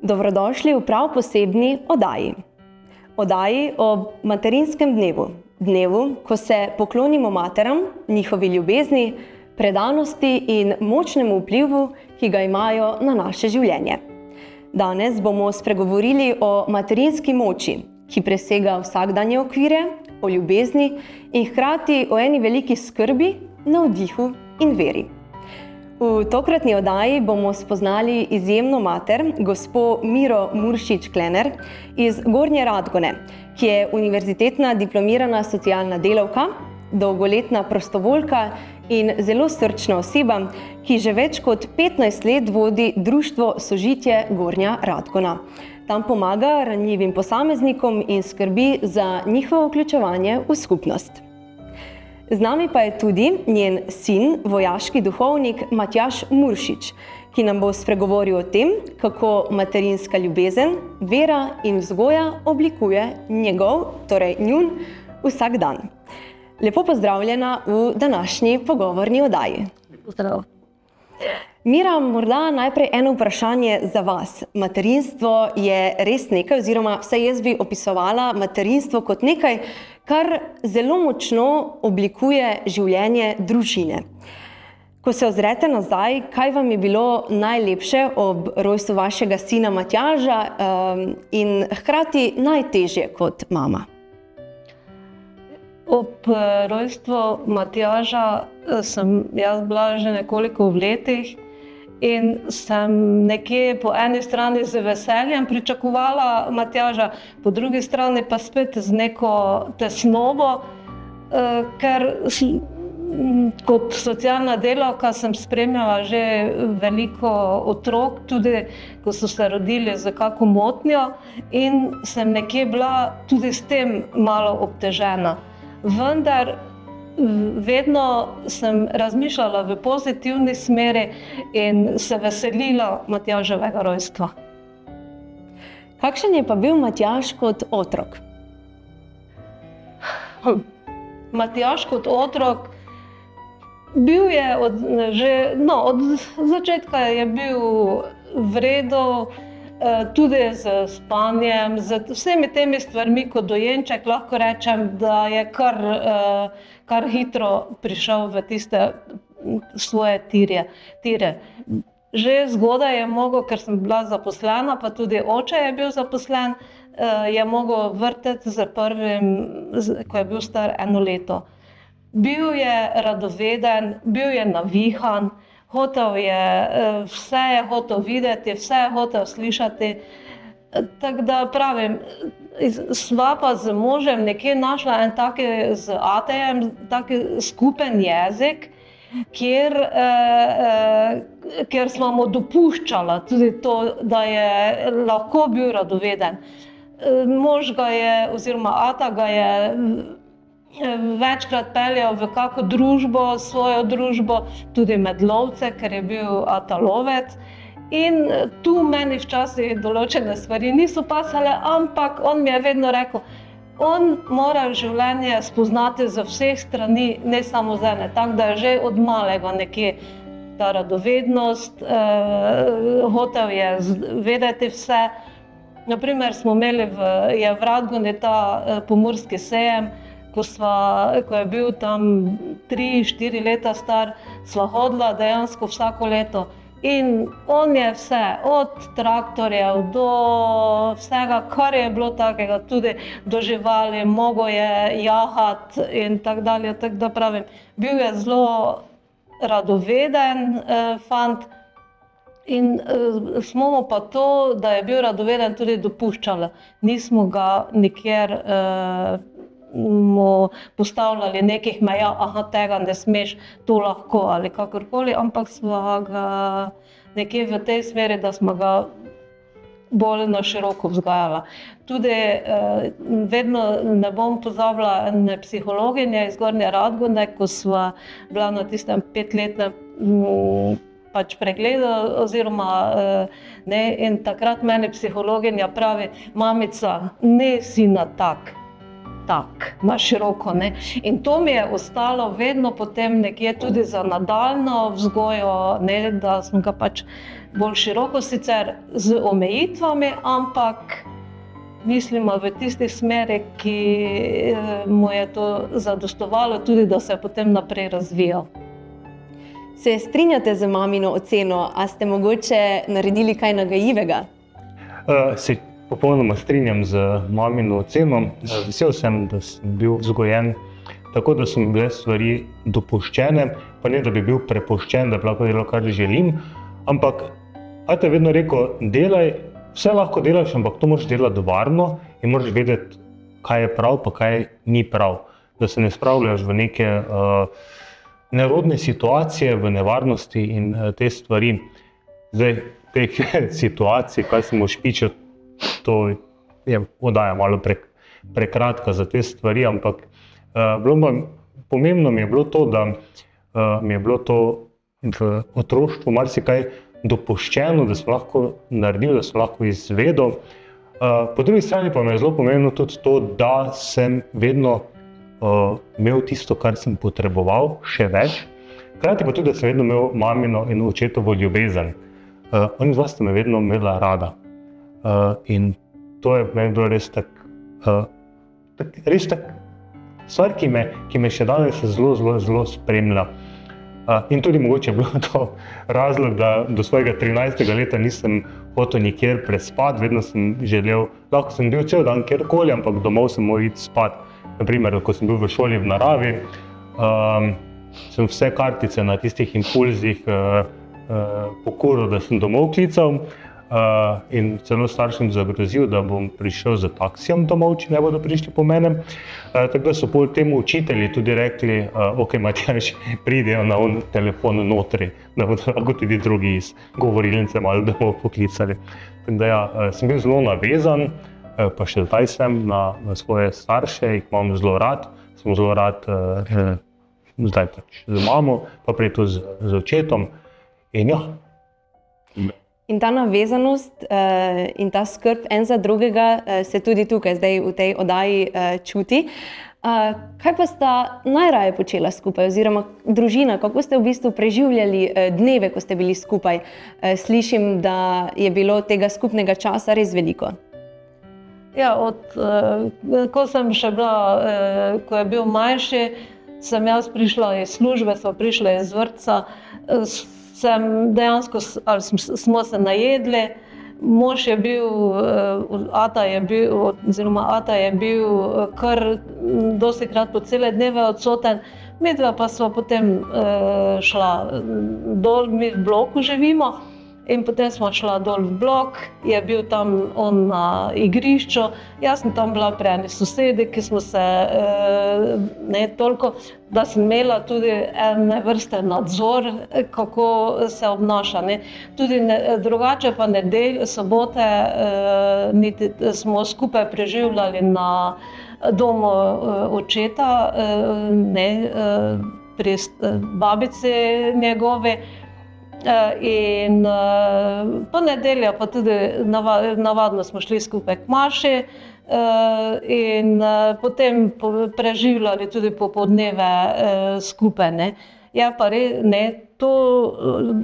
Dobrodošli v prav posebni oddaji. Oddaji o materinskem dnevu. Dnevu, ko se poklonimo materam, njihovi ljubezni, predanosti in močnemu vplivu, ki ga imajo na naše življenje. Danes bomo spregovorili o materinski moči, ki presega vsakdanje okvire, o ljubezni in hkrati o eni veliki skrbi, navdihu in veri. V tokratni oddaji bomo spoznali izjemno mater, gospo Miro Muršič-Klener iz Gornje Radgone, ki je univerzitetna diplomirana socialna delavka, dolgoletna prostovoljka in zelo srčna oseba, ki že več kot 15 let vodi društvo Sožitje Gornja Radgona. Tam pomaga ranljivim posameznikom in skrbi za njihovo vključevanje v skupnost. Z nami pa je tudi njen sin, vojaški duhovnik Matjaž Muršič, ki nam bo spregovoril o tem, kako materinska ljubezen, vera in vzgoja oblikuje njun vsak dan. Lepo pozdravljena v današnji pogovorni oddaji. Pozdrav. Mira, morda najprej eno vprašanje za vas. Materinstvo je res nekaj, oziroma vsaj jaz bi opisovala materinstvo kot nekaj, kar zelo močno oblikuje življenje družine. Ko se ozrete nazaj, kaj vam je bilo najlepše ob rojstvu vašega sina Matjaža in hkrati najtežje kot mama? Ob rojstvu Matjaža sem jaz bila že nekoliko v letih in sem nekje po eni strani z veseljem pričakovala Matjaža, po drugi strani pa spet z neko tesnobo, ker kot socialna delavka sem spremljala že veliko otrok, tudi ko so se rodili z kakšno motnjo, in sem nekje bila tudi s tem malo obtežena. Vendar vedno sem razmišljala v pozitivni smeri in se veselila Matjaževega rojstva. Kakšen je pa bil Matjaž kot otrok? Matjaž kot otrok bil je od začetka je bil v redu, tudi z spanjem, z vsemi temi stvarmi kot dojenček, lahko rečem, da je kar hitro prišel v tiste svoje tire. Že zgodaj je mogel, ker sem bila zaposlena, pa tudi oče je bil zaposlen, je mogel vrtec z prvim, ko je bil star 1 leto. Bil je radoveden, bil je navihan, vse je hotel videti, vse je hotel slišati. Tako da pravim, sva pa z možem nekje našla en taki z Atejem, taki skupen jezik, kjer sva mu dopuščala tudi to, da je lahko bil radoveden. Mož ga je, oziroma Ata ga je večkrat peljal v kako družbo, svojo družbo, tudi med lovce, ker je bil Ata lovec. In tu meni včasih določene stvari niso pasale, ampak on mi je vedno rekel, on mora življenje spoznati z vseh strani, ne samo z ene. Tako da je že od malega nekje ta radovednost, hotel je vedeti vse. Naprimer smo imeli v Radgoni ta pomurski sejem, ko je bil tam 3-4 leta star, sva hodila dejansko vsako leto. In on je vse, od traktorjev do vsega, kar je bilo takega, tudi do živali, mogel je jahati in tako dalje. Tako da pravim, bil je zelo radoveden fant in smo mu pa to, da je bil radoveden, tudi dopuščali. Nismo ga nikjer mu postavljali nekih meja, tega ne smeš, to lahko ali kakorkoli, ampak sva ga nekje v tej smeri, da smo ga bolj na široko vzgajala. Tudi vedno ne bom pozabila ene psihologinje iz Gornje Radgone, ko sva bila na tistem 5-letnem pregledu, oziroma in takrat meni psihologinja pravi, mamica, ne si na tak. tak, na široko, ne. In to mi je ostalo vedno potem nekje tudi za nadaljnjo vzgojo, ne, da sem ga pač bolj široko sicer z omejitvami, ampak mislimo v tisti smeri, ki mu je to zadostovalo, tudi da se je potem naprej razvijal. Se strinjate z mamino oceno, a ste mogoče naredili kaj nagajivega? Se popolnoma strinjam z mamino oceno. Vesel sem, da sem bil vzgojen tako, da so mi bile stvari dopuščene, pa ne, da bi bil prepuščen, da bi lahko delal, kar želim, ampak ate vedno rekel, delaj, vse lahko delaš, ampak to moraš delati varno in moraš vedeti, kaj je prav, pa kaj ni prav. Da se ne spravljaš v neke nerodne situacije, v nevarnosti in te stvari. Zdaj, teh situacij, kaj sem špičil, to je oddaja malo prekratka za te stvari, ampak pomembno mi je bilo to, da mi je bilo to v otroštvu marsikaj dopuščeno, da sem lahko naredil, da sem lahko izvedel. Po drugi strani pa mi je zelo pomembno tudi to, da sem vedno imel tisto, kar sem potreboval, še več. Hkrati pa tudi, da sem vedno imel mamino in očetovo ljubezen. Oni dva sta me vedno imela rada. In to je meni bilo res tak stvar, ki me še danes zelo spremlja. In tudi mogoče je bilo to razlog, da do svojega 13. leta nisem hotel nikjer prespati, vedno sem želel, lahko sem bil cel dan kjerkoli, ampak domov sem moral iti spat. Naprimer, ko sem bil v šoli v naravi, sem vse kartice na tistih impulzih pokuril, da sem domov klical in celo staršem zagrozil, da bom prišel z taksijem domov, če ne bodo prišli po mene. Tako da so pol temu učitelji tudi rekli, ok, Matjaž, pridejo na telefon notri, da bodo lahko tudi drugi iz govorilnice malo domov poklicali. Tako da ja, sem bil zelo navezan, pa še zdaj sem na svoje starše, jih imam zelo rad, sem zelo rad zdaj pač z mamo, pa prej tudi z očetom. In ja. In ta navezanost in ta skrb en za drugega se tudi tukaj, zdaj v tej oddaji čuti. Kaj pa sta najraje počela skupaj, oziroma družina, kako ste v bistvu preživljali dneve, ko ste bili skupaj? Slišim, da je bilo tega skupnega časa res veliko. Ja, ko sem še bila, ko je bil manjši, sem jaz prišla iz službe, smo prišli iz vrtca, smo se najedli, mož je bil, ata je bil kar dostikrat po cele dneve odsoten, midva pa sva potem šla dol, mi v bloku živimo. In potem smo šla dol v blok, je bil tam on na igrišču, jaz sem tam bila pri eni sosedi, ki smo se ne toliko, da sem imela tudi ene vrste nadzor, kako se obnaša. Ne. Tudi drugače pa sobote niti smo skupaj preživljali na domu očeta, pri babici njegove. In po nedeljo pa tudi navadno smo šli skupaj k maši in potem preživljali tudi popoldneve skupaj. Ne. Je pa to,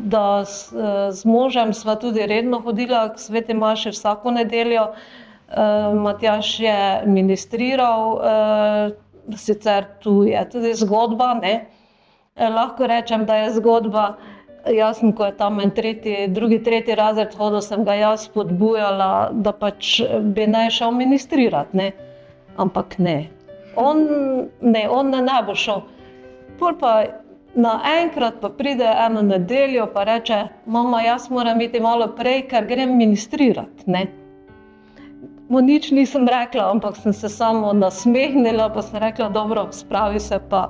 da z možem sva tudi redno hodila k sveti maši vsako nedeljo. Matjaž je ministriral, sicer tu je tudi zgodba, ne. Lahko rečem, da je zgodba. Jaz sem, ko je tam drugi, tretji razred hodil, sem ga jaz spodbujala, da pač bi naj šel ministrirati, ne. Ampak ne. On ne bo šel. Pol pa naenkrat pa pride eno nedeljo pa reče, mama, jaz moram iti malo prej, ker grem ministrirati, ne. Mu nič nisem rekla, ampak sem se samo nasmehnila, pa sem rekla, dobro, spravi se pa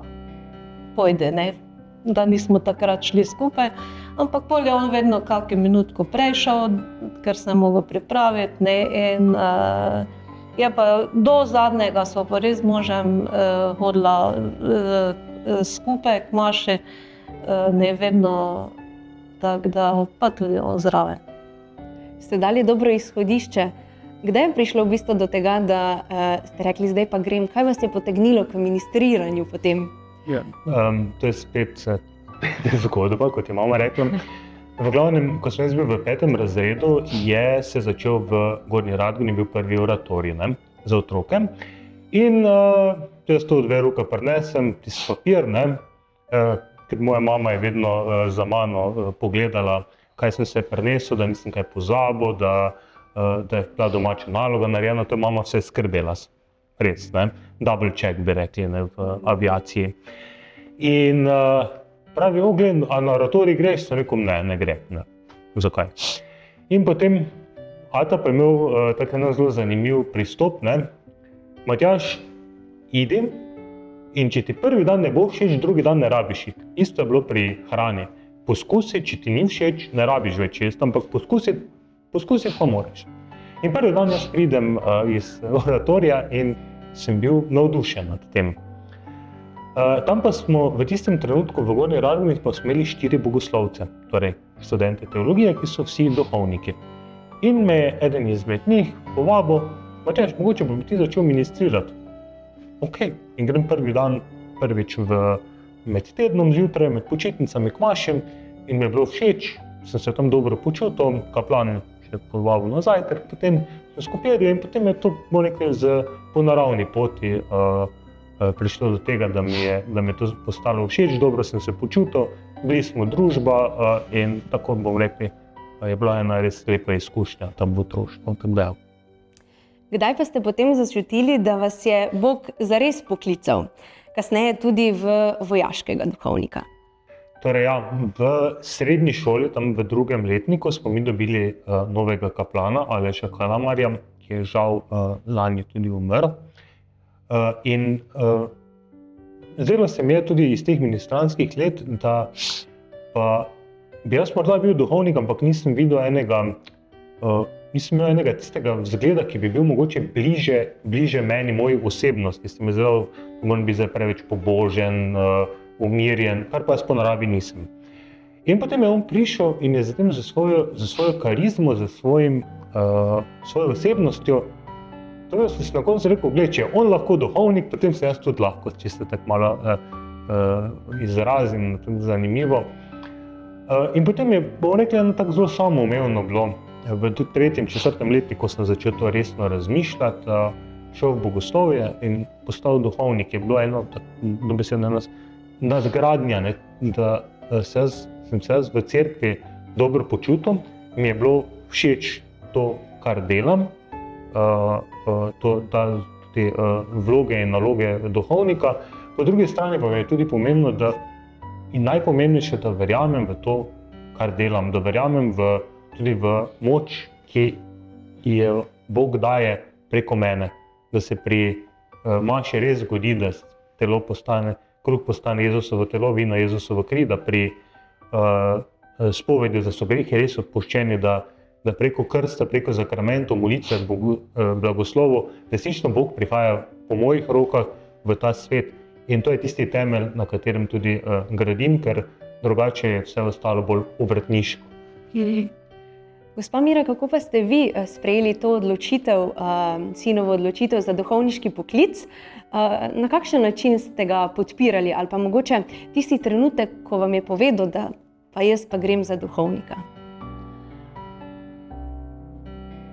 pojde, ne. Da nismo takrat šli skupaj, ampak pol je on vedno kakšno minutko prej šel, ker se je mogel pripraviti, ne, in je pa do zadnjega sva pa res z možem hodila skupaj k maši, ne vedno, tako da pa tudi on zraven. Ste dali dobro izhodišče. Kdaj je prišlo v bistvu do tega, da ste rekli, zdaj pa grem? Kaj vas je potegnilo k ministriranju potem? To je spet zgodba, kot je mama rekla. V glavnem, ko sem jaz bil v 5. razredu, je se začel v Gornji Radgoni, bil prvi oratorij za otroke. In jaz to v 2 roke prinesem, tisti papir, ker moja mama je vedno za mano pogledala, kaj sem se prinesel, da nisem kaj pozabil, da je bila domača naloga narejena, to je mama vse skrbela. Res, double check bi rekli v aviaciji. In pravi, gled, a na oratorij greš? Sem rekel, ne gre. Zakaj? In potem ata pa je imel tak zelo zanimiv pristop, Matjaž, idi in če ti prvi dan ne bo všeč, drugi dan ne rabiš iti. Isto je bilo pri hrani. Poskusi, če ti ni všeč, ne rabiš več jesti, ampak poskusi pa moraš. In prvi dan jaz pridem iz oratorija in sem bil navdušen nad tem. Tam pa smo v tistem trenutku v Gornji Radgoni pa smo imeli 4 bogoslovce, torej študente teologije, ki so vsi duhovniki. In me je eden izmed njih povabil, Matjaž, mogoče bi ti začel ministrirati. Ok, in grem prvi dan, prvič med tednom zjutraj, med počitnicami k mašem in mi je bilo všeč, sem se tam dobro počutil, kaplan še povabil na zajtrk, potem sem skupedil in potem je to po naravni poti prišlo do tega, da mi je to postalo všeč, dobro sem se počutil, bili smo družba in tako bom rekel, je bila ena res lepa izkušnja tam v otroštvu. Kdaj pa ste potem začutili, da vas je Bog zares poklical, kasneje tudi v vojaškega duhovnika? Torej ja, v srednji šoli, tam v 2. letniku, smo mi dobili novega kaplana, Aleša Kalamarja, ki je žal lani tudi umrl. In zdelo se mi je tudi iz teh ministranskih let, da pa bi jaz morda bil duhovnik, ampak nisem videl nisem imel enega tistega vzgleda, ki bi bil mogoče bliže meni, moji osebnosti. Se mi zdelo, da moram biti zdaj preveč pobožen, umirjen, kar pa jaz po naravi nisem. In potem je on prišel in je zatem za svojo karizmo, za svojo osebnostjo, to sem si na koncu rekel, gled, če je on lahko duhovnik, potem sem jaz tudi lahko, če se tako malo izrazim, zanimivo. In potem je, bom rekel, tako zelo samoumevno bilo. V 3. 4. letniku sem začel to resno razmišljati, šel v bogoslovje in postal duhovnik. Je bilo eno nadgradnja, da sem se v cerkvi dobro počutil, mi je bilo všeč to, kar delam, te vloge in naloge duhovnika. Po drugi strani pa je tudi pomembno, in najpomembnejše, da verjamem v to, kar delam, da verjamem tudi v moč, ki jo Bog daje preko mene, da se pri maši res zgodi, da kruh postane Jezusovo telo, vino Jezusovo kri, da pri spovedi, da so grehi res odpuščeni, da preko krsta, preko zakramentov, molitve, blagoslovu, resnično Bog prihaja po mojih rokah v ta svet. In to je tisti temelj, na katerem tudi gradim, ker drugače je vse ostalo bolj obrtniško. Gospa Mira, kako pa ste vi sprejeli to odločitev, sinovo odločitev za duhovniški poklic? Na kakšen način ste ga podpirali ali pa mogoče tisti trenutek, ko vam je povedal, da pa jaz pa grem za duhovnika?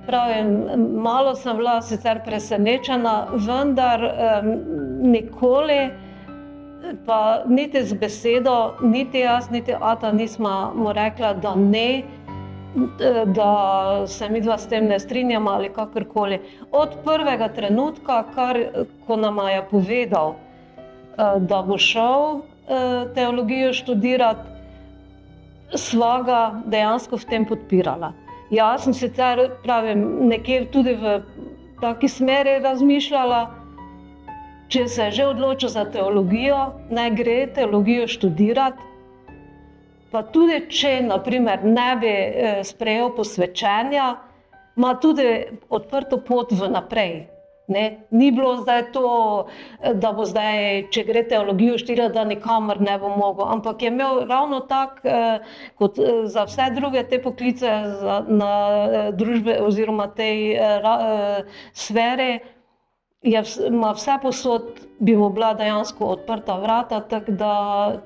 Pravim, malo sem bila sicer presenečena, vendar nikoli pa niti z besedo, niti jaz, niti ata nisma mu rekla, da ne, da se midva s tem ne strinjamo ali kakorkoli. Od prvega trenutka, ko nama je povedal, da bo šel teologijo študirati, sva ga dejansko v tem podpirala. Jaz sem sicer, pravim, nekje tudi v taki smeri razmišljala, če se je že odločil za teologijo, naj gre teologijo študirati, pa tudi če, naprimer, ne bi sprejel posvečenja, ima tudi odprto pot vnaprej. Ne? Ni bilo zdaj to, da bo zdaj, če gre teologijo študira, da nikamor ne bo mogel, ampak je imel ravno tak, kot za vse druge te poklice na družbe oziroma tej sferi, ima vse posod, bi mu bila dejansko odprta vrata, tako da,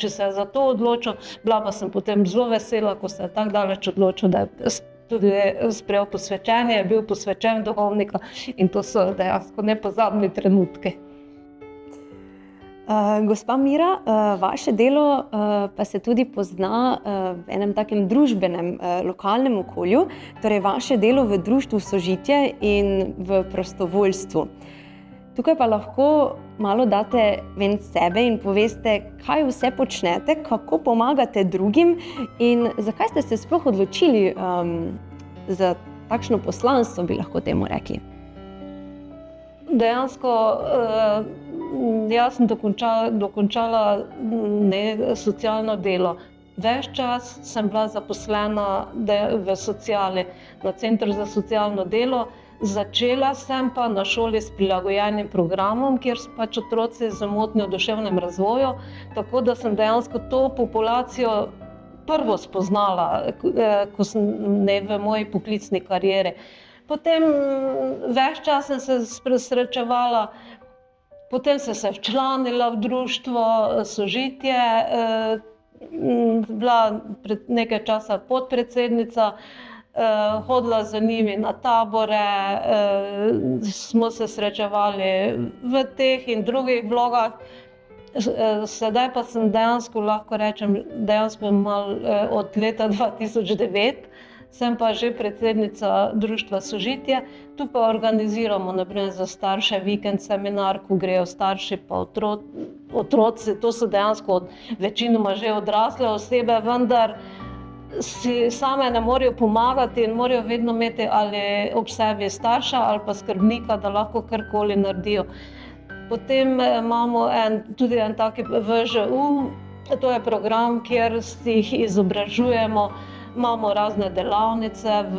če se je za to odločil, bila pa sem potem zelo vesela, ko se je tako daleč odločil, da je tudi sprejel posvečenje, je bil posvečen duhovnika in to so dejansko nepozabni trenutki. Gospa Mira, vaše delo pa se tudi pozna v enem takem družbenem, lokalnem okolju, torej vaše delo v društvu Sožitje in v prostovoljstvu. Tukaj pa lahko malo date ven sebe in poveste, kaj vse počnete, kako pomagate drugim in zakaj ste se sploh odločili za takšno poslanstvo, bi lahko temu rekli. Dejansko, jaz sem dokončala socialno delo. Ves čas sem bila zaposlena v sociali, na Centru za socialno delo. Začela sem pa na šoli s prilagojenim programom, kjer so pač otroci z motnjo v duševnem razvoju, tako da sem dejansko to populacijo prvo spoznala, ko sem v moji poklicni karieri. Potem ves čas sem se srečevala, potem sem se včlanila v društvo Sožitje, bila pred nekaj časa podpredsednica, hodila z njimi na tabore, smo se srečevali v teh in drugih vlogah. Sedaj pa sem dejansko, lahko rečem, malo od leta 2009, sem pa že predsednica društva Sožitje. Tu pa organiziramo naprimer za starše vikend seminar, ko grejo starši pa otroci, to so dejansko večinoma že odrasle osebe, vendar si same ne morejo pomagati in morajo vedno imeti ali ob sebi starša ali pa skrbnika, da lahko karkoli naredijo. Potem imamo tudi en taki VŽU, to je program, kjer jih izobražujemo, imamo razne delavnice v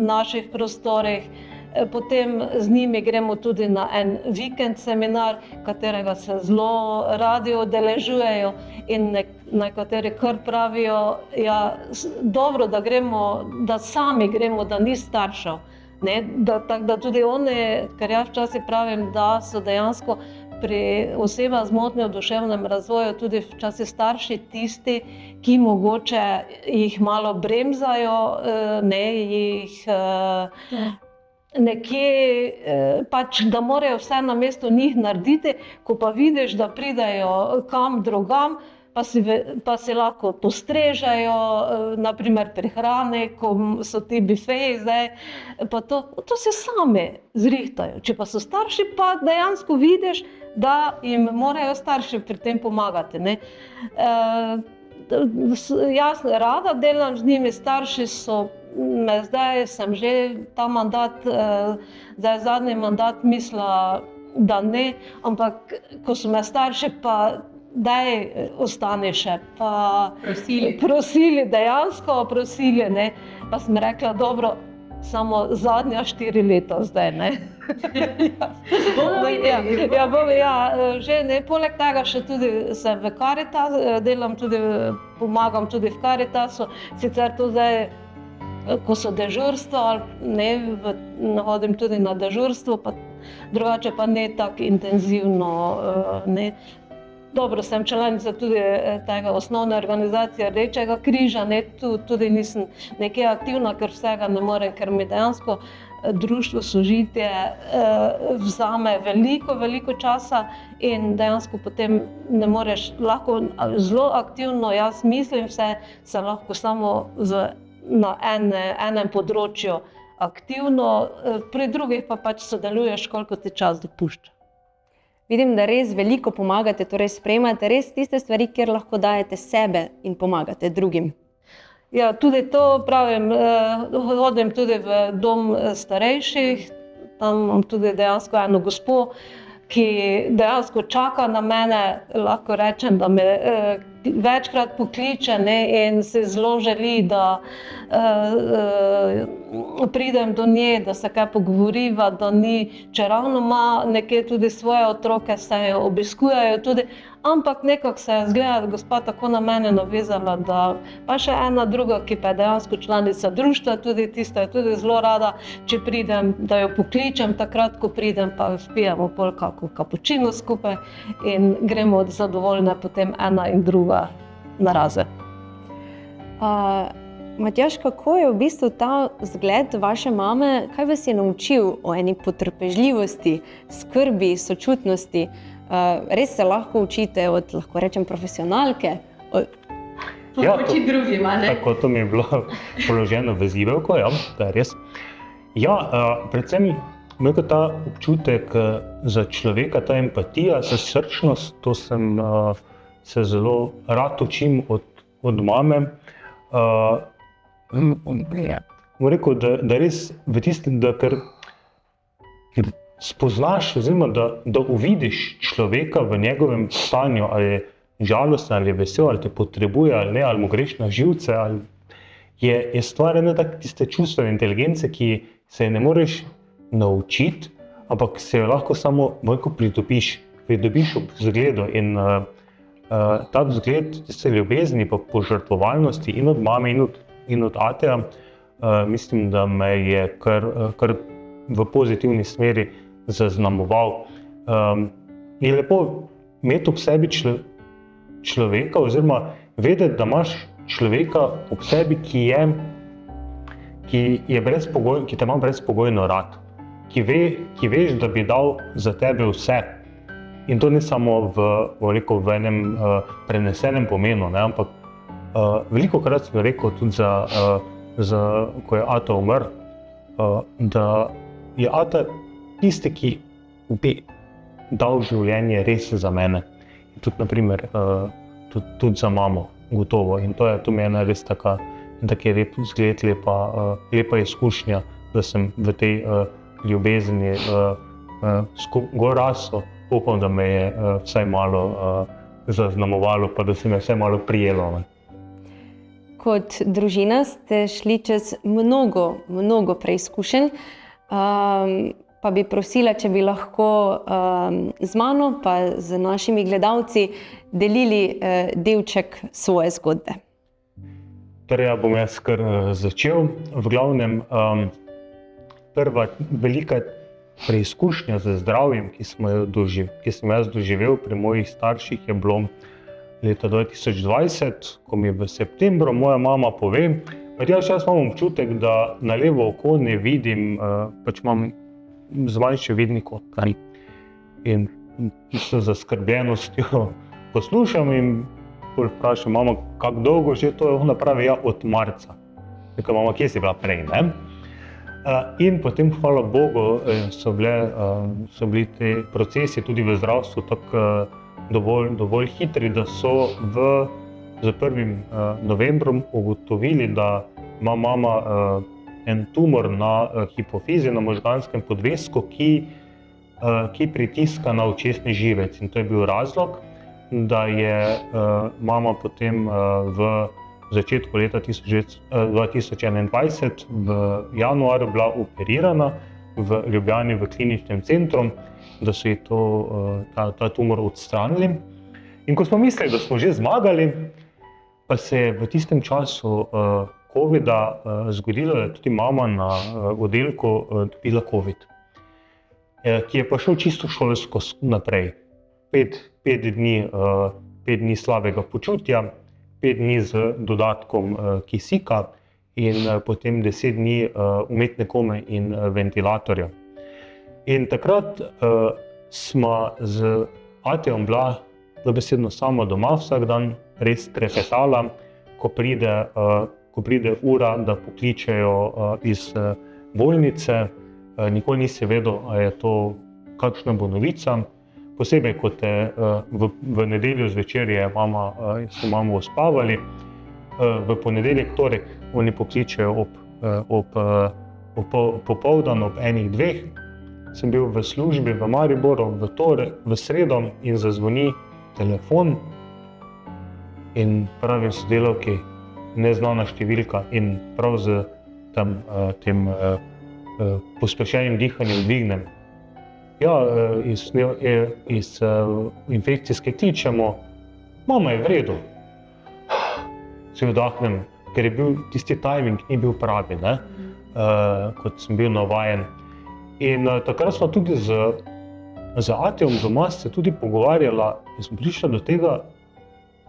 naših prostorih. Potem z njimi gremo tudi na en vikend seminar, katerega se zelo radi udeležujejo in nekateri kar pravijo, ja, dobro, da gremo, da sami gremo, da ni staršev. Tako da tudi oni, ker jaz včasih pravim, da so dejansko pri osebah z motnjo v duševnem razvoju tudi včasih starši tisti, ki mogoče jih malo bremzajo, nekje pač, da morajo vse namesto njih narediti, ko pa vidiš, da pridejo kam drugam, pa si lahko postrežejo, naprimer prehrane, ko so ti bifeji zdaj, pa to se sami zrihtajo. Če pa so starši, pa dejansko vidiš, da jim morajo starši pri tem pomagati. Jaz rada delam z njimi, starši so zdaj sem že ta mandat, zdaj zadnji mandat mislila, da ne, ampak ko so me starši pa daj ostani še, pa prosili, dejansko prosili, pa sem rekla, dobro, samo zadnja 4 leta zdaj, poleg tega še tudi sem v Karitas, delam tudi, pomagam tudi v Karitasu, sicer to zdaj, ko so dežurstva, hodim tudi na dežurstvo, pa drugače pa ne tako intenzivno, Dobro, sem članica tudi tega osnovne organizacije Rdečega križa, tu tudi nisem nekje aktivna, ker vsega ne morem, ker mi dejansko društvo Sožitje vzame veliko časa in dejansko potem ne moreš, lahko zelo aktivno, jaz mislim vse, se lahko samo na enem področju aktivno, pri drugih pa pač sodeluješ, koliko ti čas dopušča. Vidim, da res veliko pomagate, torej sprejemate res tiste stvari, kjer lahko dajete sebe in pomagate drugim. Ja, tudi to pravim, hodim tudi v dom starejših, tam imam tudi dejansko eno gospo, ki dejansko čaka na mene, lahko rečem, večkrat pokliče, ne, in se zelo želi, da pridem do nje, da se kaj pogovoriva, da ni, če ravno ima nekje tudi svoje otroke, se jo obiskujejo tudi, ampak nekako se je zgleda gospa tako na mene navezala, da pa še ena druga, ki pa je dejansko članica društva, tudi tista je tudi zelo rada, če pridem, da jo pokličem, takrat, ko pridem, pa spijemo pol kako kapučino skupaj in gremo zadovoljne potem ena in druga na raze. Matjaž, kako je v bistvu ta zgled vaše mame, kaj vas je naučil o eni potrpežljivosti, skrbi, sočutnosti? Res se lahko učite od, lahko rečem, profesionalke, od pomoči drugima, ne? Tako, to mi je bilo položeno v zibelko, ja, to je res. Ja, predvsem imel ta občutek za človeka, ta empatija, ta srčnost, to sem se zelo rad učim od mame. Bom rekel, da res v tistem, da ker spoznaš, oziroma da uvidiš človeka v njegovem stanju, ali je žalosten, ali je vesel, ali te potrebuje, ali ne, ali mu greš na živce, ali je stvar ena tak tiste čustvene inteligence, ki se je ne moreš naučiti, ampak se jo lahko samo pridobiš ob vzgledu. In ta vzgled tiste ljubezni pa požrtvovalnosti in od mame in od ateja, mislim, da me je kar v pozitivni smeri zaznamoval. Je lepo imeti ob sebi človeka, oziroma vedeti, da imaš človeka ob sebi, ki te ima brezpogojno rad, ki veš, da bi dal za tebe vse. In to ne samo v enem prenesenem pomenu, ne, ampak velikokrat sem rekel tudi ko je ata umrl, da je ata tisti, ki bi dal življenje res za mene. In tudi, naprimer, tudi za mamo, gotovo. In to mi je ena res tak lep vzgled, lepa izkušnja, da sem v tej ljubezni gor rasel. Upam, da me je vsaj malo zaznamovalo, pa da se me vsaj malo prijelo. Kot družina ste šli čez mnogo preizkušenj, pa bi prosila, če bi lahko z mano pa z našimi gledalci delili delček svoje zgodbe. Torej, ja, bom jaz kar začel. V glavnem, prva velika preizkušnja z zdravjem, ki sem jaz doživel pri mojih starših, je bilo leta 2020, ko mi v septembru moja mama pove, Matjaž, jaz imam občutek, da na levo oko ne vidim, pač imam zmanjši vidni kot. In s zaskrbljenostjo poslušam in vprašam mamo, kako dolgo že to je, ona pravi, ja, od marca. Rekel, mama, kje si bila prej, ne? In potem, hvala Bogu, so bili te procesi tudi v zdravstvu tako dovolj hitri, da so z 1. novembrom ugotovili, da ima mama en tumor na hipofizi, na možganskem podvesku, ki pritiska na očesni živec. In to je bil razlog, da je mama potem v začetku leta 2021 v januarju bila operirana v Ljubljani v kliničnem centru, da so ji ta tumor odstranili. In ko smo mislili, da smo že zmagali, pa se je v tistem času covida zgodilo, da je tudi mama na oddelku dobila covid, ki je pa šel čisto šolsko naprej. 5 dni slabega počutja, 5 dni z dodatkom kisika in potem 10 dni umetne kome in ventilatorja. In takrat smo z atejem bila dobesedno sama doma vsak dan, res trepetala, ko pride ura, da pokličejo iz bolnice. Nikoli nisi vedel, a je to kakšna bo novica. Posebej, ko te v nedeljo zvečer so mamo uspavali, v ponedeljek, torek oni pokličejo ob popoldan, ob 1-2. Sem bil v službi v Mariboru, v sredo in zazvoni telefon. in pravi sodelavki neznana številka in prav z tem pospešenim dihanjem dvignem. Ja, iz infekcijske kličemo, mama je v redu. Se vdahnem, ker je bil tisti timing, ni bil pravi, ne? Kot sem bil navajen. In takrat smo tudi z Atijom doma se tudi pogovarjala in smo prišli do tega,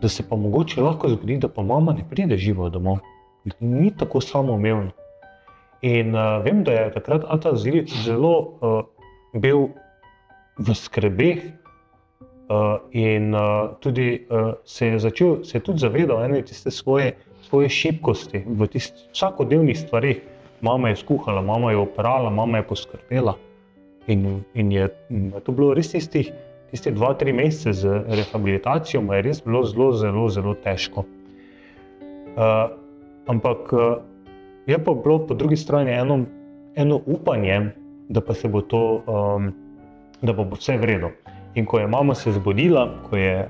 da se pa mogoče lahko zgodi, da pa mama ne pride živo domov. Ni tako samoumevno. In vem, da je takrat Ata Zilic zelo bil v skrbeh in tudi se je tudi zavedal ene tiste svoje šibkosti v tistih vsakodnevnih stvarih. Mama je skuhala, mama je oprala, mama je poskrbela. In je to bilo res tistih 2-3 mesece z rehabilitacijo, mu je res bilo zelo težko. Ampak je pa bilo po drugi strani eno upanje, da pa se bo to, da bo vse v redu. In ko je mama se zbudila, ko je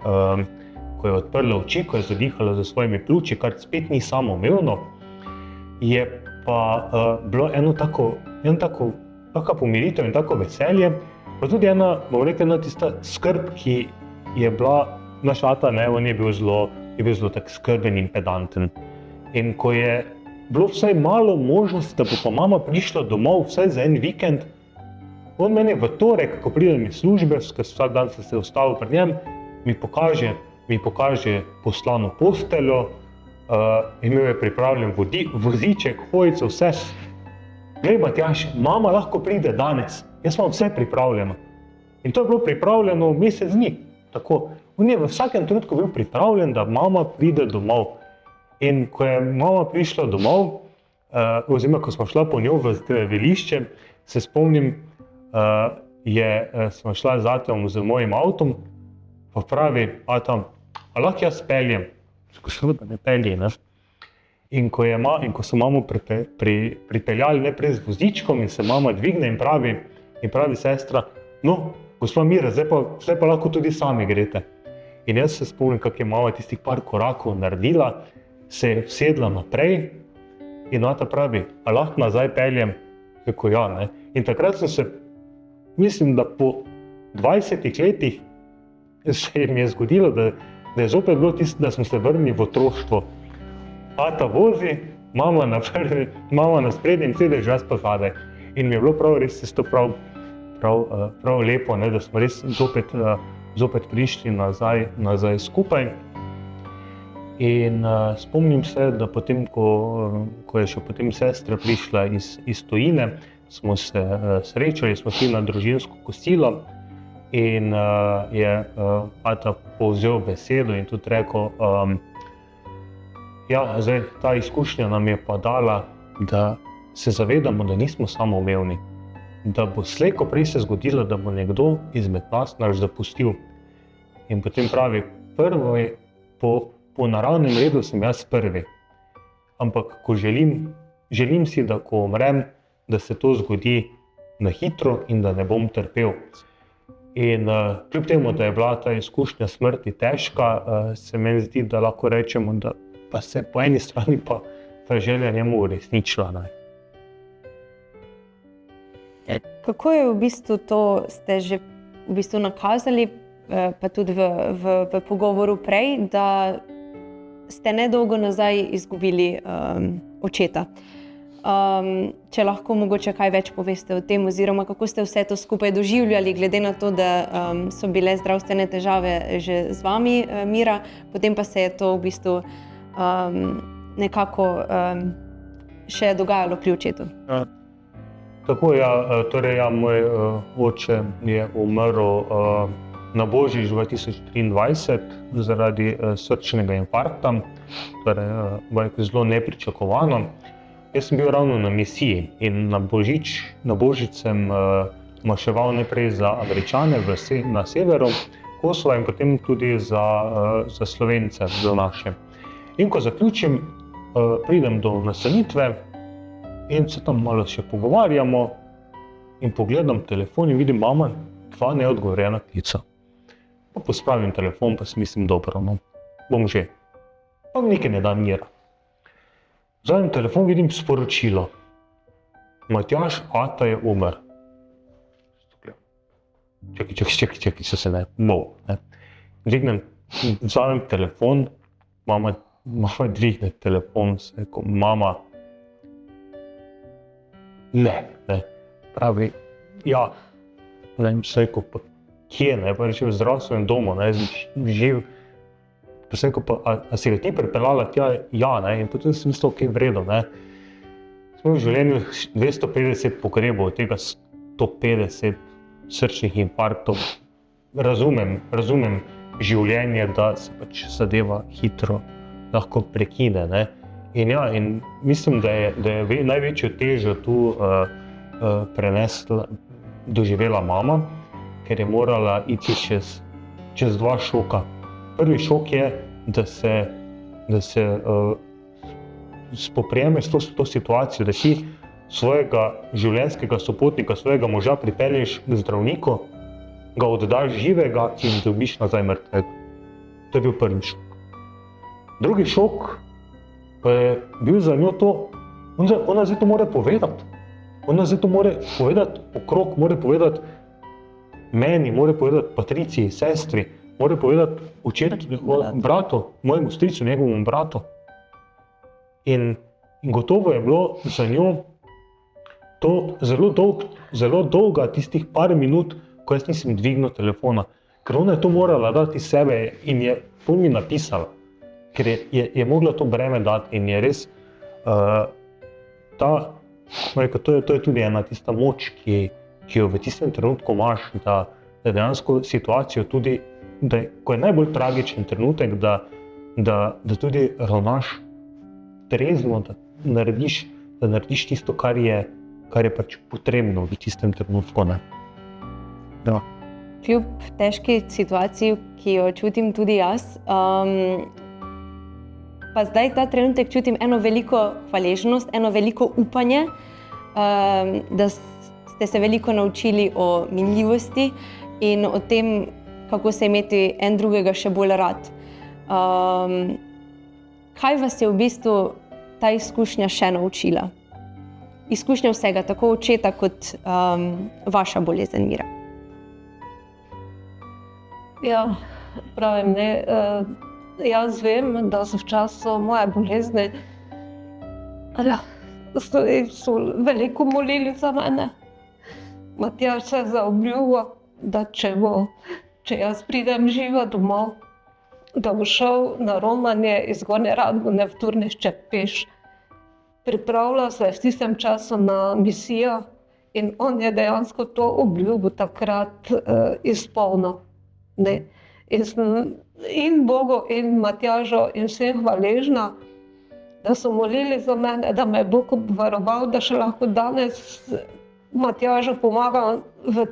odprla oči, ko je zadihala za svojimi pljuči, kar spet ni samoumevno, je pa bilo eno tako pomiritev in tako veselje, pa tudi ena tista skrb, ki je bila naš Ata, ne, on je bil zelo tak skrben in pedanten. In ko je bilo vsaj malo možnosti, da bo pa mama prišla domov vsaj za en vikend, on meni v torek, ko pridem iz službe, ker vsak dan sem se ustavil pri njem, mi pokaže poslano posteljo, imel je pripravljen voziček, hojico, vse. Glej, Matjaž, mama lahko pride danes, jaz imam vse pripravljeno. In to je bilo pripravljeno mesec dni. Tako. On je v vsakem trenutku bil pripravljen, da mama pride domov. In ko je mama prišla domov, oziroma ko smo šla po njo v zdravilišče, se spomnim, smo šla z Atom z mojim avtom, pa pravi Atom, a lahko jaz peljem? Seveda ne pelji, ne? In ko so mamo pripeljali najprej z vozičkom in se mama dvigne in pravi sestra, no, gospa Mira, zdaj pa lahko tudi sami greste. In jaz se spomnim, kako je mama tistih par korakov naredila, se je sedla naprej in Ata pravi, a lahko nazaj peljem? Kako ja, ne? In takrat sem se, mislim, da po 20 letih se mi je zgodilo, da je zopet bilo tisto, da smo se vrnili v otroštvo. Ata vozi, mama na sprednjem sedežu, jaz pa zadaj. In mi je bilo prav res tisto prav lepo, ne, da smo res zopet prišli nazaj skupaj. In spomnim se, da potem, ko je še potem sestra prišla iz tujine, smo se srečali, smo šli na družinsko kosilo in je Ata povzel besedo in tudi rekel, ja, zdaj ta izkušnja nam je pa dala, da se zavedamo, da nismo samoumevni, da bo slej ko prej se zgodilo, da bo nekdo izmed nas zapustil. In potem pravi, prvo je, po naravnem redu sem jaz prvi, ampak ko želim si, da ko umrem, da se to zgodi na hitro in da ne bom trpel. In kljub temu, da je bila ta izkušnja smrti težka, se meni zdi, da lahko rečemo, da pa se po eni strani pa ta želja njemu uresničila. Kako je v bistvu to, ste že v bistvu nakazali, pa tudi v pogovoru prej, da ste nedolgo nazaj izgubili očeta. Če lahko mogoče kaj več poveste o tem, oziroma kako ste vse to skupaj doživljali, glede na to, da so bile zdravstvene težave že z vami, Mira, potem pa se je to v bistvu nekako še dogajalo pri očetu. Tako, torej moj oče je umrl na Božič 2023 zaradi srčnega infarkta, torej zelo nepričakovano. Jaz sem bil ravno na misiji in na Božič sem maševal najprej za Američane na severu Kosova in potem tudi za Slovence, za naše. In ko zaključim, pridem do nastanitve in se tam malo še pogovarjamo in pogledam telefon in vidim, mama, 2 neodgovorjena klica. Pa pospravim telefon, pa si mislim, dobro, no, bom že. pa mi nekaj ne da mira. Vzamem telefon, vidim sporočilo. Matjaž ata je umrl. Čakaj, so se ne, ne. Dvignem, vzamem telefon, mama dvigne telefon, se rekel, mama, ne. Pravi, ja, se rekel, pa kje, ne, pa reče v zdravstvenem domu, ne, živ. Pa se rekel, pa, a si ga ti pripeljala tja? Ja, ne, in potem sem mislil, ok, v redu, ne. Smo v življenju 250 pogrebov, od tega 150 srčnih infarktov. Razumem življenje, da se pač zadeva hitro lahko prekine, ne. In ja, in mislim, da je največjo težo tu doživela mama, ker je morala iti čez dva šoka. Prvi šok je, da se spoprijeme s to situacijo, da si svojega življenjskega sopotnika, svojega moža pripelješ k zdravniku, ga oddaš živega in dobiš nazaj mrtvega. To je bil prvi šok. Drugi šok pa je bil za njo to, ona zdaj to mora povedati. Ona zdaj to mora povedati okrog, mora povedati meni, mora povedati Patriciji, sestri, mora povedati bratu, mojemu stricu, njegovemu bratu. In gotovo je bilo za njo to zelo dolga, tistih par minut, ko jaz nisem dvignil telefona. Ker ona je to morala dati iz sebe in je to mi napisala. Ker je mogla to breme dati in je res to je tudi ena tista moč, ki jo v tistem trenutku imaš, da dejansko situacijo tudi, ko je najbolj tragičen trenutek, da tudi ravnaš trezno, da narediš tisto, kar je pač potrebno v tistem trenutku, ne. Ja. Kljub težki situaciji, ki jo čutim tudi jaz, pa zdaj ta trenutek čutim eno veliko hvaležnost, eno veliko upanje, da ste se veliko naučili o minljivosti in o tem, kako se imeti en drugega še bolj rad. Kaj vas je v bistvu ta izkušnja še naučila? Izkušnja vsega, tako očeta kot vaša bolezen, Mira. Ja, pravim, ne. Jaz vem, da so v času moje bolezni so veliko molili za mene. Matjaž se je zaobljubil, da če jaz pridem živa domov, da bo šel na romanje iz Gornje Radgone v Turnišče peš. Pripravljal se je v tistem času na misijo in on je dejansko to obljubo takrat izpolnil. Ne. In sem in Bogu in Matjažu in vsem hvaležna, da so molili za mene, da me je Bog obvaroval, da še lahko danes Matjažu pomagam v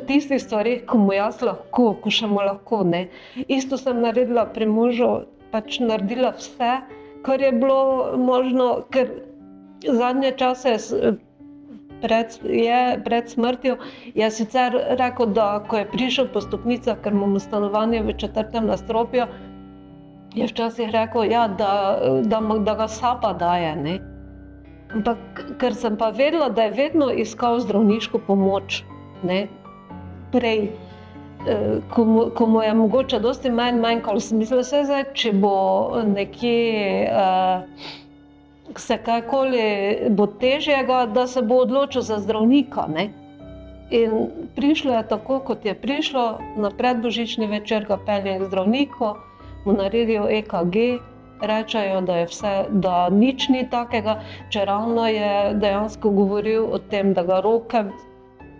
tistih stvarih, ko mu jaz lahko, ko še mu lahko, ne. Isto sem naredila pri možu, pač naredila vse, kar je bilo možno, ker zadnje čase pred smrtjo je sicer rekel, da ko je prišel po stopnicah, ker imamo stanovanje v 4. nadstropju, je včasih rekel, ja, da ga sapa daje, ne. Ampak ker sem pa vedela, da je vedno iskal zdravniško pomoč, ne, prej, ko mu je mogoče dosti manjkalo, sem mislila, zdaj, če bo nekje se kakoli bo težjega, da se bo odločil za zdravnika, ne. In prišlo je tako, kot je prišlo, na predbožični večer ga pelje k zdravniku, mu naredijo EKG, rečejo, da nič ni takega, čeravno je dejansko govoril o tem, da ga roke,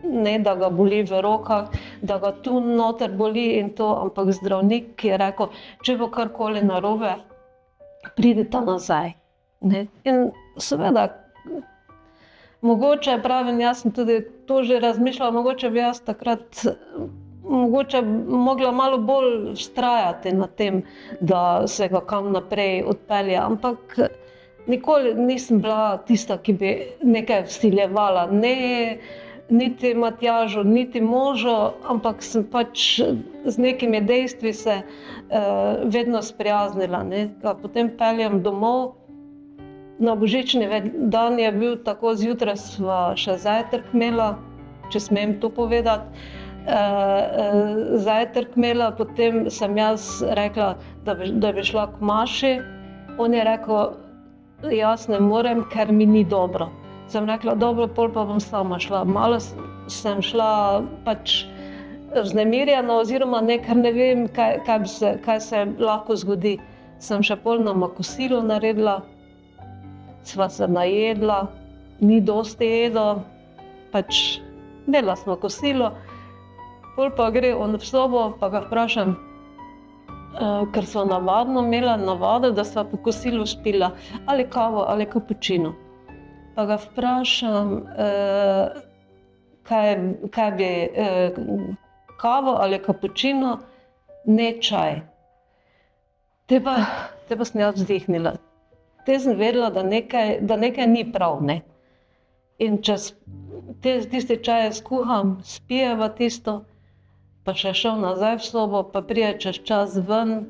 ne, da ga boli v rokah, da ga tu noter boli in to, ampak zdravnik je rekel, če bo karkoli narobe, pridite nazaj. Ne. In seveda, mogoče, pravim, jaz sem tudi to že razmišljala, mogoče bi jaz takrat mogla malo bolj vztrajati na tem, da se ga kam naprej odpelje, ampak nikoli nisem bila tista, ki bi nekaj vsiljevala, niti Matjažu, niti možu, ampak sem pač z nekimi dejstvi se vedno sprijaznila. Ne. Potem peljem domov, na božični dan je bil tako, zjutraj sva še zajtrk imela, če smem to povedati. Zajtrk imela, potem sem jaz rekla, da bi šla k Maši. On je rekel, jaz ne morem, ker mi ni dobro. Sem rekla, dobro, pol pa bom sama šla. Malo sem šla pač vznemirjena, oziroma ne, ker ne vem, kaj se lahko zgodi. Sem še pol nama kosilo naredila, sva se najedla, ni dosti jedla, pač imela smo kosilo. Pol pa gre on v sobo, pa ga vprašam, ker sva imela navado, da sva po kosilu spila ali kavo ali kapučino. Pa ga vprašam, kaj bi kavo ali kapučino, ne čaj. Te pa sem jaz vzdihnila. Te sem vedela, da nekaj ni prav, ne. In če tisti čaj skuham, spijeva tisto, pa še šel nazaj v sobo, pa pride čez čas ven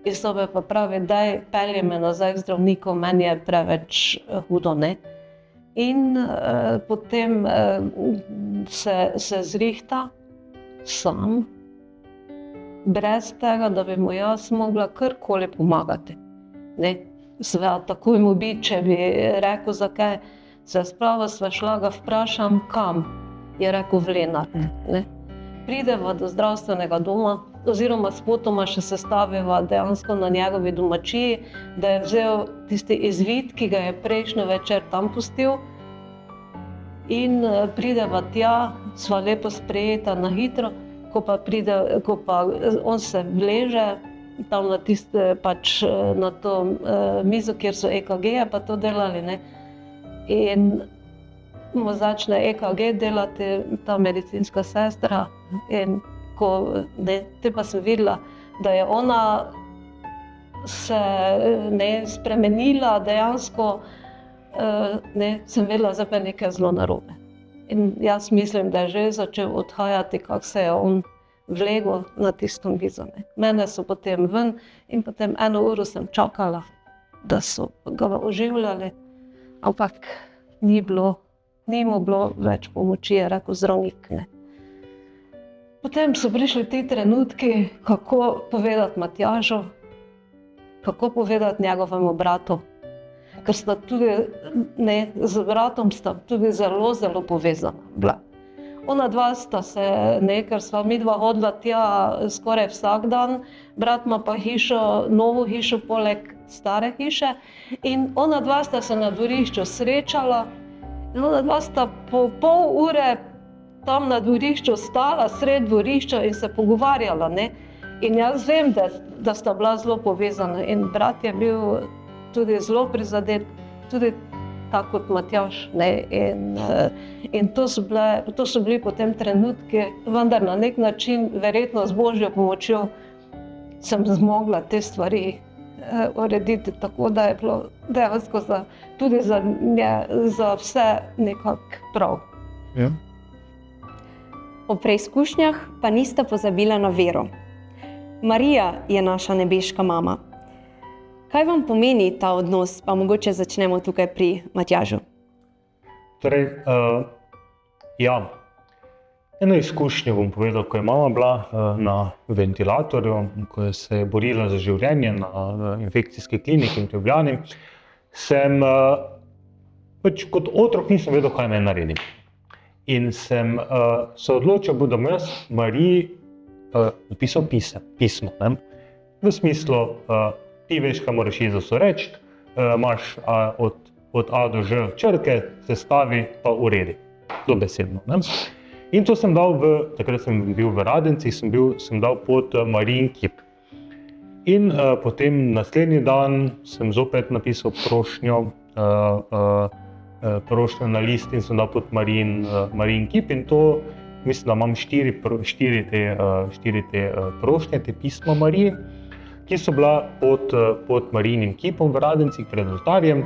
iz sobe pa pravi, daj, pelji me nazaj k zdravniku, meni je preveč hudo, ne. In potem se zrihta sam, brez tega, da bi mu jaz mogla karkoli pomagati, ne. Seveda, takoj mu bi, če bi rekel, zakaj se sprava, sva šla, ga vprašam, kam, je rekel v Lenart, ne. Prideva do zdravstvenega doma, oziroma spotoma še sestaviva dejansko na njegovi domačiji, da je vzel tisti izvid, ki ga je prejšnji večer tam pustil. In prideva tja, sva lepo sprejeta na hitro, ko pa on se vleže tam na tiste, pač na to mizo, kjer so EKG-je pa to delali, ne. In mu začne EKG delati ta medicinska sestra in te pa sem videla, da je ona se spremenila dejansko, sem vedela, zdaj pa je nekaj zelo narobe. In jaz mislim, da je že začel odhajati, kako se je on vlegel na tisto mizo, ne. Mene so potem ven in potem 1 uro sem čakala, da so ga oživljali, ampak ni mu bilo več pomoči, je rekel zdravnik, ne. Potem so prišli ti trenutki, kako povedati Matjažu, kako povedati njegovemu bratu, ker sta tudi, z bratom sta tudi zelo, zelo povezana bila. Ona dva sta se, ker sva midva hodila tja skoraj vsak dan, brat ima pa hišo, novo hišo poleg stare hiše, in ona dva sta se na dvorišču srečala, in ona dva sta po pol ure tam na dvorišču stala, sred dvorišča in se pogovarjala, ne. In jaz vem, da sta bila zelo povezana in brat je bil tudi zelo prizadet, tudi tako kot Matjaž, ne. In to so bili potem trenutki, vendar na nek način, verjetno z Božjo pomočjo, sem zmogla te stvari urediti tako, da je bilo dejansko tudi za vse nekako prav. Ja. O preizkušnjah pa nista pozabila na vero. Marija je naša nebeška mama. Kaj vam pomeni ta odnos, pa mogoče začnemo tukaj pri Matjažu? Torej, eno izkušnjo bom povedal, ko je mama bila na ventilatorju, ko se je borila za življenje na infekcijski kliniki v Ljubljani, sem pač kot otrok nisem vedel, kaj naj naredim. In sem se odločil, da bom jaz Mariji napisal pismo, ne? V smislu, ti veš, kaj moraš Jezusu reči, imaš od A do Ž črke, sestavi pa uredi, dobesedno, ne? In to sem dal takrat sem bil v Radencih, sem dal pod Marijin kip. In potem naslednji dan sem zopet napisal prošnjo na list in sem dal pod Marijin kip, in to mislim, da imam 4 te prošnje, te pisma Marije, ki so bila pod Marijinim kipom v Radencih pred oltarjem.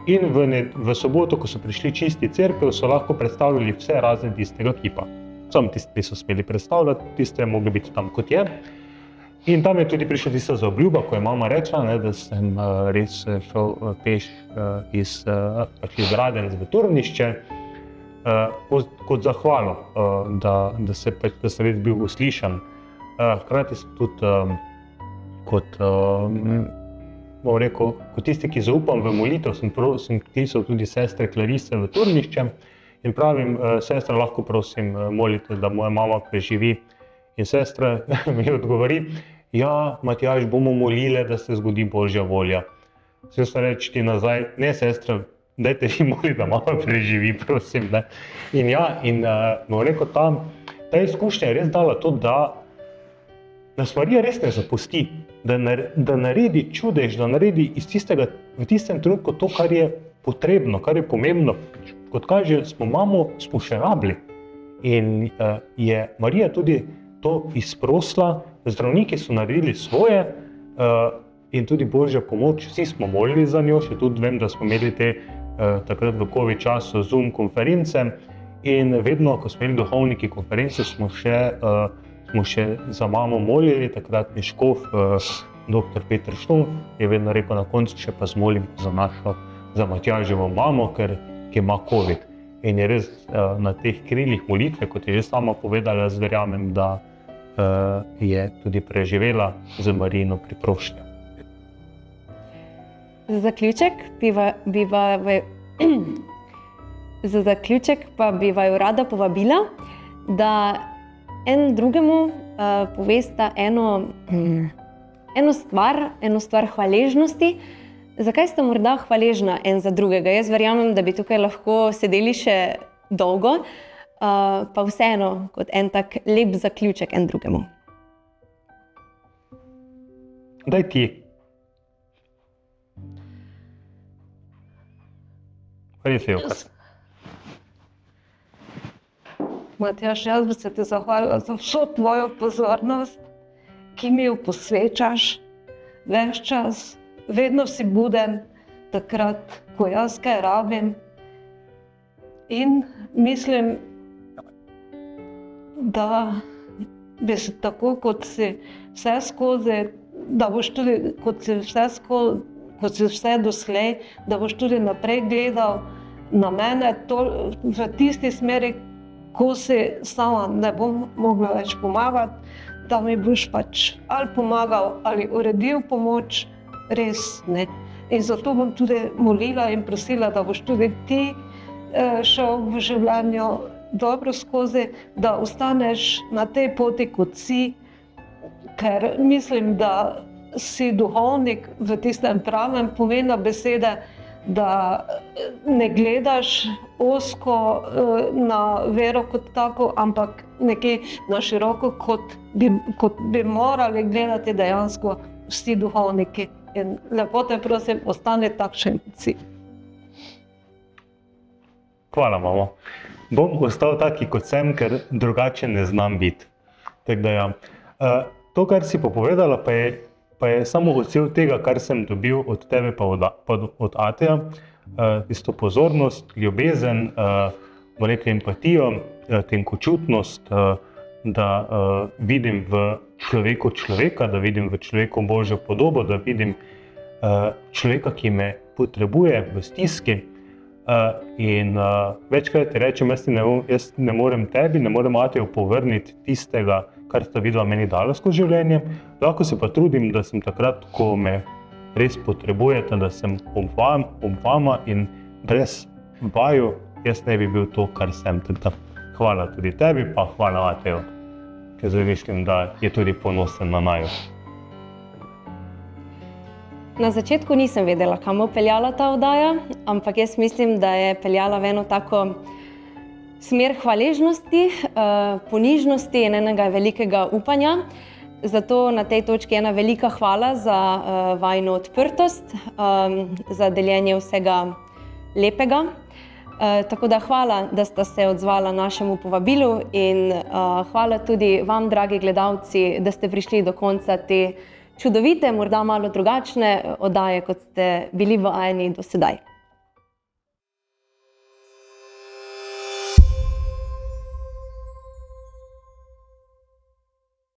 In v soboto, ko so prišli čisti cerkev, so lahko predstavljali vse razen tistega kipa. Samo tisti so smeli predstavljati, tiste je mogli biti tam kot je. In tam je tudi prišla tista zaobljuba, ko je mama rekla, ne, da sem res šel peš iz Radenc v Turnišče, kot zahvalo, da sem res bil uslišan. Hkrati sem tudi kot tisti, ki zaupam v molitev, sem klical tudi sestre Clarisse v Turnišče in pravim, sestra, lahko prosim molite, da moja mama preživi. In sestra mi odgovori, ja, Matjaž, bomo molile, da se zgodi Božja volja. Sestra reče ti nazaj, ne, sestra, dajte vi moliti, da mama preživi, prosim. Ne? In ta izkušnja je res dala to, da nas Marija res ne zapusti, da naredi čudež, da naredi v tistem trenutku to, kar je potrebno, kar je pomembno. Kot kaže, smo še rabili. In je Marija tudi to izprosila, zdravniki so naredili svoje in tudi Božja pomoč, vsi smo molili za njo, še tudi vem, da smo imeli te takrat v COVID času Zoom konference in vedno, ko smo imeli duhovniki konference, smo še za mamo molili, takratni škof, dr. Peter Štum, je vedno rekel na koncu, še pa zmolim za Matjaževo mamo, ki ima COVID. In je res na teh krilih molitve, kot je že sama povedala, jaz verjamem, da je tudi preživela z Marijino priprošnjo. Za zaključek pa bi vaju rada povabila, da en drugemu povesta eno stvar hvaležnosti. Zakaj ste morda hvaležna en za drugega? Jaz verjamem, da bi tukaj lahko sedeli še dolgo, pa vseeno kot en tak lep zaključek en drugemu. Daj ti. Res je, Jokas. Matjaž, jaz bi se ti zahvalila za vso tvojo pozornost, ki mi jo posvečaš ves čas. Vedno si buden takrat, ko jaz kaj rabim. In mislim, da bi se tako, kot si vse skozi, da boš tudi, kot si vse doslej, da boš tudi naprej gledal na mene v tisti smeri, ko si sama ne bom mogla več pomagati, da mi boš pač ali pomagal ali uredil pomoč, res ne. In zato bom tudi molila in prosila, da boš tudi ti šel v življenju dobro skozi, da ostaneš na tej poti, kot si, ker mislim, da si duhovnik v tistem pravem pomenu besede, da ne gledaš ozko na vero kot tako, ampak nekje na široko, kot bi morali gledati dejansko vsi duhovniki. In lepo te prosim, ostani takšen kot si. Hvala, mama. Bom ostal taki, kot sem, ker drugače ne znam biti. Tako da ja. To, kar si povedala, pa je samo odsev tega, kar sem dobil od tebe pa od Ateja. Tisto pozornost, ljubezen, empatijo, tenkočutnost, da vidim v človeku človeka, da vidim v človeku Božjo podobo, da vidim človeka, ki me potrebuje v stiski. In večkrat rečem, jaz ne morem tebi, ne morem Mateju povrniti tistega, kar sta vidva meni dala skozi življenje. Lahko se pa trudim, da sem takrat, ko me res potrebujete, da sem ob vama in brez vaju jaz ne bi bil to, kar sem. Hvala tudi tebi, pa hvala Mateju, ker zdaj mislim, da je tudi ponosen na naju. Na začetku nisem vedela, kam bo peljala ta oddaja, ampak jaz mislim, da je peljala v eno tako smer hvaležnosti, ponižnosti in enega velikega upanja. Zato na tej točki ena velika hvala za vajino odprtost, za deljenje vsega lepega. Tako da hvala, da sta se odzvala našemu povabilu in hvala tudi vam, dragi gledalci, da ste prišli do konca te čudovite, morda malo drugačne oddaje, kot ste bili vajeni do sedaj.